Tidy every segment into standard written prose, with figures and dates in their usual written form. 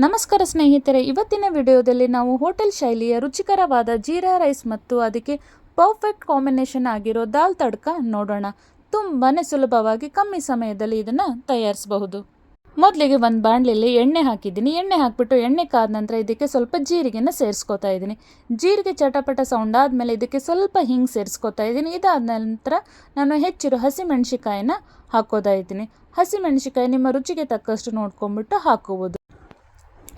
ನಮಸ್ಕಾರ ಸ್ನೇಹಿತರೆ, ಇವತ್ತಿನ ವಿಡಿಯೋದಲ್ಲಿ ನಾವು ಹೋಟೆಲ್ ಶೈಲಿಯ ರುಚಿಕರವಾದ ಜೀರಾ ರೈಸ್ ಮತ್ತು ಅದಕ್ಕೆ ಪರ್ಫೆಕ್ಟ್ ಕಾಂಬಿನೇಷನ್ ಆಗಿರೋ ದಾಲ್ ತಡ್ಕ ನೋಡೋಣ. ತುಂಬಾ ಸುಲಭವಾಗಿ ಕಮ್ಮಿ ಸಮಯದಲ್ಲಿ ಇದನ್ನು ತಯಾರಿಸಬಹುದು. ಮೊದಲಿಗೆ ಒಂದು ಬಾಣಲೆಯಲ್ಲಿ ಎಣ್ಣೆ ಹಾಕಿದ್ದೀನಿ. ಎಣ್ಣೆ ಹಾಕಿಬಿಟ್ಟು ಎಣ್ಣೆ ಕಾದ ನಂತರ ಇದಕ್ಕೆ ಸ್ವಲ್ಪ ಜೀರಿಗೆನ ಸೇರಿಸ್ಕೊತಾ ಇದ್ದೀನಿ. ಜೀರಿಗೆ ಚಟಪಟ ಸೌಂಡ್ ಆದಮೇಲೆ ಇದಕ್ಕೆ ಸ್ವಲ್ಪ ಹಿಂಗೆ ಸೇರಿಸ್ಕೊತಾ ಇದ್ದೀನಿ. ಇದಾದ ನಂತರ ನಾನು ಹೆಚ್ಚಿರೋ ಹಸಿಮೆಣಸಿಕಾಯಿನ ಹಾಕೋತಾ ಇದ್ದೀನಿ. ಹಸಿಮೆಣಸಿಕಾಯಿ ನಿಮ್ಮ ರುಚಿಗೆ ತಕ್ಕಷ್ಟು ನೋಡ್ಕೊಂಬಿಟ್ಟು ಹಾಕೋಬೋದು.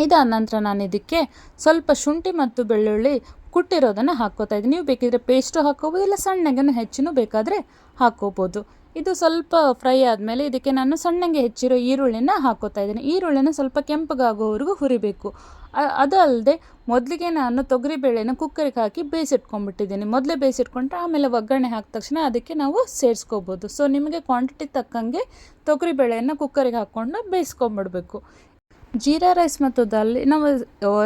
ಇದಾದ ನಂತರ ನಾನು ಇದಕ್ಕೆ ಸ್ವಲ್ಪ ಶುಂಠಿ ಮತ್ತು ಬೆಳ್ಳುಳ್ಳಿ ಕುಟ್ಟಿರೋದನ್ನು ಹಾಕ್ಕೋತಾ ಇದ್ದೀನಿ. ನೀವು ಬೇಕಿದ್ರೆ ಪೇಸ್ಟು ಹಾಕ್ಕೋಬೋದು, ಇಲ್ಲ ಸಣ್ಣಗೆ ಹೆಚ್ಚಿನೂ ಬೇಕಾದರೆ ಹಾಕ್ಕೋಬೋದು. ಇದು ಸ್ವಲ್ಪ ಫ್ರೈ ಆದಮೇಲೆ ಇದಕ್ಕೆ ನಾನು ಸಣ್ಣಗೆ ಹೆಚ್ಚಿರೋ ಈರುಳ್ಳಿನ ಹಾಕ್ಕೋತಾ ಇದ್ದೀನಿ. ಈರುಳ್ಳಿನ ಸ್ವಲ್ಪ ಕೆಂಪಗಾಗೋವರೆಗೂ ಹುರಿಬೇಕು. ಅದು ಅಲ್ಲದೆ ಮೊದಲಿಗೆ ನಾನು ತೊಗರಿಬೇಳೆನ ಕುಕ್ಕರಿಗೆ ಹಾಕಿ ಬೇಯಿಸಿಟ್ಕೊಂಡ್ಬಿಟ್ಟಿದ್ದೀನಿ. ಮೊದಲೇ ಬೇಯಿಸಿಟ್ಕೊಂಡ್ರೆ ಆಮೇಲೆ ಒಗ್ಗರಣೆ ಹಾಕಿದ ತಕ್ಷಣ ಅದಕ್ಕೆ ನಾವು ಸೇರಿಸ್ಕೋಬೋದು. ಸೊ ನಿಮಗೆ ಕ್ವಾಂಟಿಟಿ ತಕ್ಕಂಗೆ ತೊಗರಿಬೇಳೆಯನ್ನು ಕುಕ್ಕರಿಗೆ ಹಾಕ್ಕೊಂಡು ಬೇಯಿಸ್ಕೊಂಬಿಡ್ಬೇಕು. ಜೀರಾ ರೈಸ್ ಮತ್ತು ದಾಲ್ ನಾವು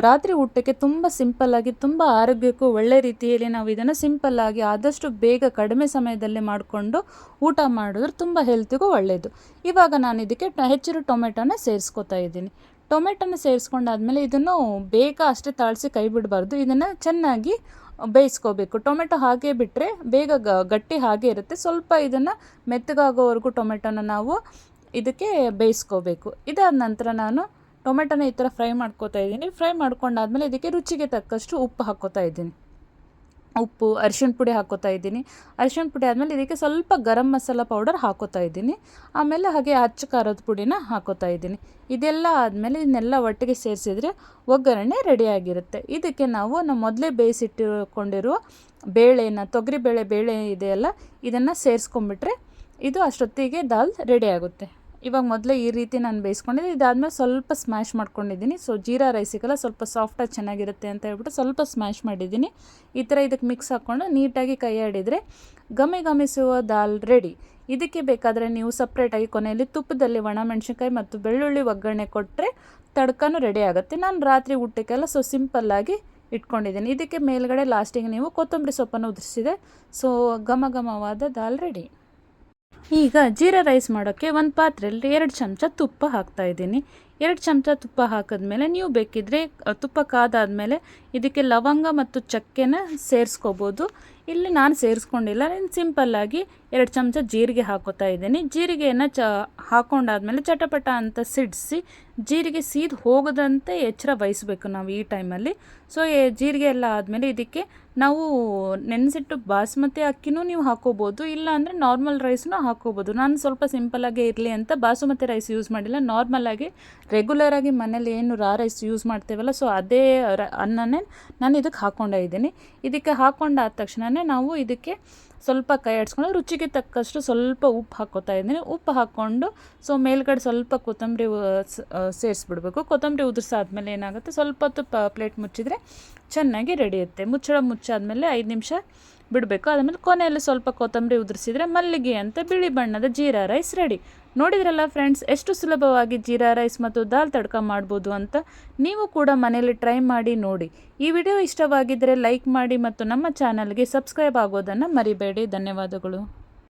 ರಾತ್ರಿ ಊಟಕ್ಕೆ ತುಂಬ ಸಿಂಪಲ್ಲಾಗಿ, ತುಂಬ ಆರೋಗ್ಯಕ್ಕೂ ಒಳ್ಳೆ ರೀತಿಯಲ್ಲಿ ನಾವು ಇದನ್ನು ಸಿಂಪಲ್ಲಾಗಿ ಆದಷ್ಟು ಬೇಗ ಕಡಿಮೆ ಸಮಯದಲ್ಲಿ ಮಾಡಿಕೊಂಡು ಊಟ ಮಾಡಿದ್ರೆ ತುಂಬ ಹೆಲ್ತಿಗೂ ಒಳ್ಳೆಯದು. ಇವಾಗ ನಾನು ಇದಕ್ಕೆ ಹೆಚ್ಚಿರೋ ಟೊಮೆಟೊನ ಸೇರಿಸ್ಕೊತಾ ಇದ್ದೀನಿ. ಟೊಮೆಟೊನ ಸೇರಿಸ್ಕೊಂಡಾದ್ಮೇಲೆ ಇದನ್ನು ಬೇಗ ಅಷ್ಟೇ ತಾಳಿಸಿ ಕೈ ಬಿಡಬಾರ್ದು. ಇದನ್ನು ಚೆನ್ನಾಗಿ ಬೇಯಿಸ್ಕೋಬೇಕು. ಟೊಮೆಟೊ ಹಾಗೆ ಬಿಟ್ಟರೆ ಬೇಗ ಗಟ್ಟಿ ಹಾಗೆ ಇರುತ್ತೆ. ಸ್ವಲ್ಪ ಇದನ್ನು ಮೆತ್ತಗಾಗೋವರೆಗೂ ಟೊಮೆಟೊನ ನಾವು ಇದಕ್ಕೆ ಬೇಯಿಸ್ಕೋಬೇಕು. ಇದಾದ ನಂತರ ನಾನು ಟೊಮೆಟೊನ ಈ ಥರ ಫ್ರೈ ಮಾಡ್ಕೋತಾ ಇದ್ದೀನಿ. ಫ್ರೈ ಮಾಡ್ಕೊಂಡಾದ್ಮೇಲೆ ಇದಕ್ಕೆ ರುಚಿಗೆ ತಕ್ಕಷ್ಟು ಉಪ್ಪು ಹಾಕ್ಕೋತಾ ಇದ್ದೀನಿ. ಉಪ್ಪು, ಅರಿಶಿಣ ಪುಡಿ ಹಾಕ್ಕೋತಾ ಇದ್ದೀನಿ. ಅರಿಶಿಣ ಪುಡಿ ಆದಮೇಲೆ ಇದಕ್ಕೆ ಸ್ವಲ್ಪ ಗರಂ ಮಸಾಲ ಪೌಡರ್ ಹಾಕ್ಕೋತಾ ಇದ್ದೀನಿ. ಆಮೇಲೆ ಹಾಗೆ ಅಚ್ಚ ಖಾರದ ಪುಡಿನ ಹಾಕ್ಕೋತಾ ಇದ್ದೀನಿ. ಇದೆಲ್ಲ ಆದಮೇಲೆ ಇದನ್ನೆಲ್ಲ ಒಟ್ಟಿಗೆ ಸೇರಿಸಿದ್ರೆ ಒಗ್ಗರಣೆ ರೆಡಿಯಾಗಿರುತ್ತೆ. ಇದಕ್ಕೆ ನಾವು ಮೊದಲೇ ಬೇಯಿಸಿಟ್ಟುಕೊಂಡಿರುವ ತೊಗರಿಬೇಳೆ ಬೇಳೆ ಇದೆಯಲ್ಲ, ಇದನ್ನು ಸೇರಿಸ್ಕೊಂಡ್ಬಿಟ್ರೆ ಇದು ಅಷ್ಟೊತ್ತಿಗೆ ದಾಲ್ ರೆಡಿ ಆಗುತ್ತೆ. ಇವಾಗ ಮೊದಲೇ ಈ ರೀತಿ ನಾನು ಬೇಯಿಸ್ಕೊಂಡಿದ್ದೀನಿ. ಇದಾದಮೇಲೆ ಸ್ವಲ್ಪ ಸ್ಮ್ಯಾಶ್ ಮಾಡ್ಕೊಂಡಿದ್ದೀನಿ. ಸೊ ಜೀರಾ ರೈಸಿಗೆಲ್ಲ ಸ್ವಲ್ಪ ಸಾಫ್ಟಾಗಿ ಚೆನ್ನಾಗಿರುತ್ತೆ ಅಂತ ಹೇಳ್ಬಿಟ್ಟು ಸ್ವಲ್ಪ ಸ್ಮ್ಯಾಶ್ ಮಾಡಿದ್ದೀನಿ. ಈ ಥರ ಇದಕ್ಕೆ ಮಿಕ್ಸ್ ಹಾಕ್ಕೊಂಡು ನೀಟಾಗಿ ಕೈ ಆಡಿದರೆ ಘಮಿಸುವ ದಾಲ್ ರೆಡಿ. ಇದಕ್ಕೆ ಬೇಕಾದರೆ ನೀವು ಸಪ್ರೇಟಾಗಿ ಕೊನೆಯಲ್ಲಿ ತುಪ್ಪದಲ್ಲಿ ಒಣಮೆಣಸಿನ್ಕಾಯಿ ಮತ್ತು ಬೆಳ್ಳುಳ್ಳಿ ಒಗ್ಗರಣೆ ಕೊಟ್ಟರೆ ತಡ್ಕನೂ ರೆಡಿ ಆಗುತ್ತೆ. ನಾನು ರಾತ್ರಿ ಊಟಕ್ಕೆಲ್ಲ ಸಿಂಪಲ್ಲಾಗಿ ಇಟ್ಕೊಂಡಿದ್ದೀನಿ. ಇದಕ್ಕೆ ಮೇಲ್ಗಡೆ ಲಾಸ್ಟಿಗೆ ನೀವು ಕೊತ್ತಂಬರಿ ಸೊಪ್ಪನ್ನು ಉದುರಿಸಿದೆ. ಸೊ ಘಮವಾದ ದಾಲ್ ರೆಡಿ. ಈಗ ಜೀರಾ ರೈಸ್ ಮಾಡೋಕ್ಕೆ ಒಂದು ಪಾತ್ರೆಯಲ್ಲಿ 2 ಚಮಚ ತುಪ್ಪ ಹಾಕ್ತಾಯಿದ್ದೀನಿ. 2 ಚಮಚ ತುಪ್ಪ ಹಾಕಿದ್ಮೇಲೆ ನೀವು ಬೇಕಿದ್ದರೆ ತುಪ್ಪ ಕಾದಾದಮೇಲೆ ಇದಕ್ಕೆ ಲವಂಗ ಮತ್ತು ಚಕ್ಕೆನ ಸೇರಿಸ್ಕೋಬೋದು. ಇಲ್ಲಿ ನಾನು ಸೇರಿಸ್ಕೊಂಡಿಲ್ಲ. ಸಿಂಪಲ್ಲಾಗಿ 2 ಚಮಚ ಜೀರಿಗೆ ಹಾಕೋತಾ ಇದ್ದೀನಿ. ಜೀರಿಗೆಯನ್ನು ಹಾಕೊಂಡಾದ್ಮೇಲೆ ಚಟಪಟ ಅಂತ ಸಿಡಿಸಿ ಜೀರಿಗೆ ಸೀದು ಹೋಗದಂತೆ ಎಚ್ಚರ ವಹಿಸಬೇಕು ನಾವು ಈ ಟೈಮಲ್ಲಿ. ಸೊ ಜೀರಿಗೆ ಎಲ್ಲ ಆದಮೇಲೆ ಇದಕ್ಕೆ ನಾವು ನೆನೆಸಿಟ್ಟು ಬಾಸ್ಮತಿ ಅಕ್ಕಿನೂ ನೀವು ಹಾಕೋಬೋದು, ಇಲ್ಲ ಅಂದರೆ ನಾರ್ಮಲ್ ರೈಸ್ನೂ ಹಾಕೋಬೋದು. ನಾನು ಸ್ವಲ್ಪ ಸಿಂಪಲ್ಲಾಗಿ ಇರಲಿ ಅಂತ ಬಾಸುಮತಿ ರೈಸ್ ಯೂಸ್ ಮಾಡಿಲ್ಲ. ನಾರ್ಮಲಾಗಿ ರೆಗ್ಯುಲರಾಗಿ ಮನೇಲಿ ಏನು ರೈಸ್ ಯೂಸ್ ಮಾಡ್ತೇವಲ್ಲ, ಸೊ ಅದೇ ಅನ್ನನೇ ನಾನು ಇದಕ್ಕೆ ಹಾಕ್ಕೊಂಡಿದ್ದೀನಿ. ಇದಕ್ಕೆ ಹಾಕ್ಕೊಂಡಾದ ತಕ್ಷಣವೇ ನಾವು ಇದಕ್ಕೆ ಸ್ವಲ್ಪ ಕೈ ಆಡಿಸ್ಕೊಂಡು ರುಚಿಗೆ ತಕ್ಕಷ್ಟು ಸ್ವಲ್ಪ ಉಪ್ಪು ಹಾಕ್ಕೋತಾ ಇದ್ದೀನಿ. ಉಪ್ಪು ಹಾಕ್ಕೊಂಡು ಮೇಲ್ಗಡೆ ಸ್ವಲ್ಪ ಕೊತ್ತಂಬರಿ ಸೇರಿಸ್ಬಿಡ್ಬೇಕು. ಕೊತ್ತಂಬರಿ ಉದುರಿಸಾದ್ಮೇಲೆ ಏನಾಗುತ್ತೆ, ಸ್ವಲ್ಪ ಹೊತ್ತು ಪ್ಲೇಟ್ ಮುಚ್ಚಿದರೆ ಚೆನ್ನಾಗಿ ರೆಡಿಯುತ್ತೆ. ಮುಚ್ಚಾದ್ಮೇಲೆ 5 ನಿಮಿಷ ಬಿಡಬೇಕು. ಆದಮೇಲೆ ಕೊನೆಯಲ್ಲಿ ಸ್ವಲ್ಪ ಕೊತ್ತಂಬರಿ ಉದುರಿಸಿದರೆ ಮಲ್ಲಿಗೆ ಅಂತ ಬಿಳಿ ಬಣ್ಣದ ಜೀರಾ ರೈಸ್ ರೆಡಿ. ನೋಡಿದ್ರಲ್ಲ ಫ್ರೆಂಡ್ಸ್, ಎಷ್ಟು ಸುಲಭವಾಗಿ ಜೀರಾ ರೈಸ್ ಮತ್ತು ದಾಲ್ ತಡ್ಕ ಮಾಡ್ಬೋದು ಅಂತ. ನೀವು ಕೂಡ ಮನೆಯಲ್ಲಿ ಟ್ರೈ ಮಾಡಿ ನೋಡಿ. ಈ ವಿಡಿಯೋ ಇಷ್ಟವಾಗಿದ್ದರೆ ಲೈಕ್ ಮಾಡಿ ಮತ್ತು ನಮ್ಮ ಚಾನಲ್ಗೆ ಸಬ್ಸ್ಕ್ರೈಬ್ ಆಗೋದನ್ನು ಮರಿಬೇಡಿ. ಧನ್ಯವಾದಗಳು.